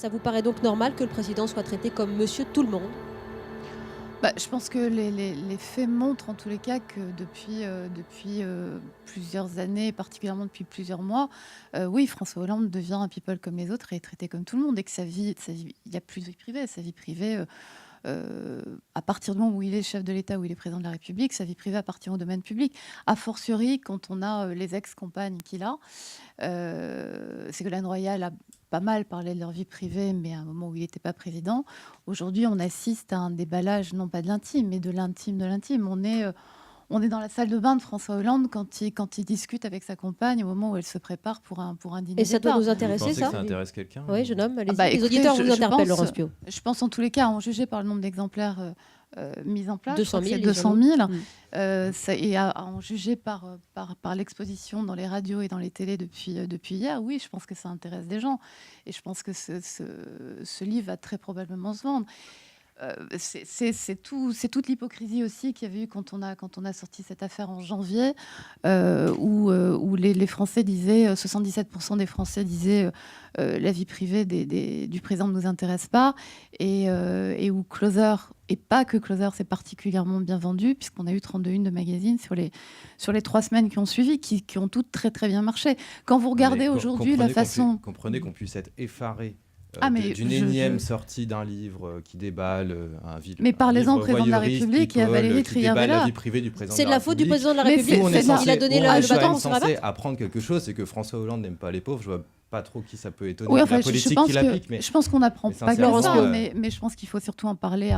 Ça vous paraît donc normal que le président soit traité comme monsieur tout le monde? Je pense que les faits montrent en tous les cas que depuis plusieurs années, particulièrement depuis plusieurs mois, oui, François Hollande devient un people comme les autres et est traité comme tout le monde et que il n'y a plus de vie privée. Sa vie privée, à partir du moment où il est chef de l'État, où il est président de la République, sa vie privée appartient au domaine public. A fortiori, quand on a les ex-compagnes qu'il a, Ségolène Royal a pas mal parlé de leur vie privée, mais à un moment où il n'était pas président. Aujourd'hui, on assiste à un déballage, non pas de l'intime, mais de l'intime de l'intime. On est dans la salle de bain de François Hollande quand il discute avec sa compagne au moment où elle se prépare pour un dîner Et ça doit d'État. nous Vous intéresser, pensez que ça? ça intéresse quelqu'un? Oui, jeune homme, allez-y. Les Écoutez, auditeurs vous je interpellent, pense, Laurence Pio. Je pense en tous les cas, en juger par le nombre d'exemplaires mis en place, 200 000, c'est 200 000. Et à en juger par l'exposition dans les radios et dans les télés depuis hier, oui, je pense que ça intéresse des gens. Et je pense que ce livre va très probablement se vendre. C'est toute l'hypocrisie aussi qu'il y avait eu quand on a sorti cette affaire en janvier, où les Français disaient, 77% des Français disaient la vie privée du président ne nous intéresse pas, et où Closer, et pas que Closer, c'est particulièrement bien vendu, puisqu'on a eu 32 de magazines sur les 3 semaines qui ont suivi, qui ont toutes très très bien marché. Quand vous regardez aujourd'hui la façon... Comprenez qu'on puisse être effaré d'une énième sortie d'un livre qui déballe mais parlez-en au livre président de la voyeuriste, République et à Valérie qui déballe Trierweiler. la vie privée du président de C'est la de la faute du République. président de la Mais République. c'est- c'est Il a donné le je suis bâton sur la censé patte. apprendre quelque chose, c'est que François Hollande n'aime pas les pauvres. Je vois pas trop qui ça peut étonner. Oui, La enfin, politique pense qu'il applique, mais je pense qu'on n'apprend mais pas que sincèrement, ça, mais je pense qu'il faut surtout en parler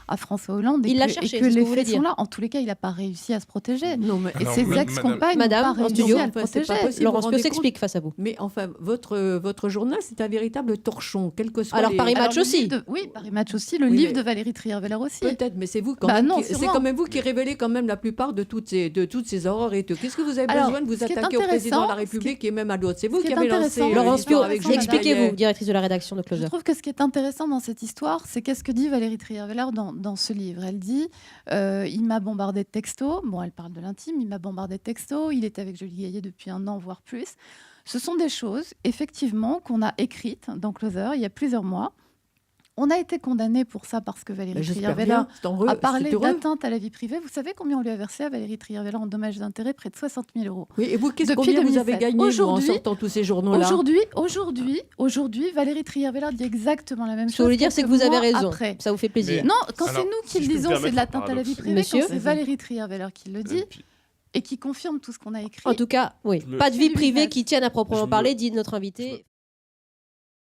à François Hollande. Il l'a et cherché, que c'est ce que les vous voulez faits dire. sont là. En tous les cas, il n'a pas réussi à se protéger. Non, mais Et Alors, ses madame- ex-compagnes Madame, n'ont en pas réussi studio, à le enfin, c'est protéger. pas possible. Laurence vous Pio rendez s'explique face à vous. Mais enfin, votre journal, c'est un véritable torchon, quel que soit Alors, les... Paris Alors, Match le aussi. livre oui, Paris Match aussi. Le Oui, livre mais- de Valérie Trierweiler aussi. Peut-être, mais c'est vous quand Bah même. non, C'est sûrement. quand même vous qui révélez quand même la plupart de toutes ces horreurs et tout. Qu'est-ce que vous avez Alors, besoin de vous ce qui est attaquer au président de la intéressant, République et même à d'autres? C'est vous ce qui qui est avez lancé intéressant, Laurence Pio, l'histoire avec Jules expliquez-vous, Gaillet. directrice de la rédaction de Je Closer. trouve que ce qui est intéressant dans cette histoire, c'est qu'est-ce que dit Valérie Trierweiler dans ce livre. Elle dit il m'a bombardé de textos. Bon, elle parle de l'intime. Il m'a bombardé de textos. Il est avec Jules Gaillet depuis 1 an, voire plus. Ce sont des choses, effectivement, qu'on a écrites dans Closer il y a plusieurs mois. On a été condamné pour ça parce que Valérie J'espère Trierweiler bien. C'est heureux, a c'est parlé heureux. d'atteinte à la vie privée. Vous savez combien on lui a versé à Valérie Trierweiler en dommages d'intérêt? Près de 60 000 €. Oui, et vous, Depuis combien vous avez 2007. gagné vous, en Aujourd'hui- sortant tous ces journaux-là? Aujourd'hui, Valérie Trierweiler dit exactement la même Ce que chose. vous voulez dire, c'est que vous quelques avez mois raison. après. Ça vous fait plaisir. Non, quand Alors, c'est nous qui si je le peux me disons, c'est de permettre un l'atteinte à la vie paradoxe. privée. Monsieur, Quand c'est vas-y. Valérie Trierweiler qui le dit et qui confirme tout ce qu'on a écrit. En tout cas, oui. Je me- Pas de vie du privée business. qui tienne à proprement Je me- parler, dit notre invité.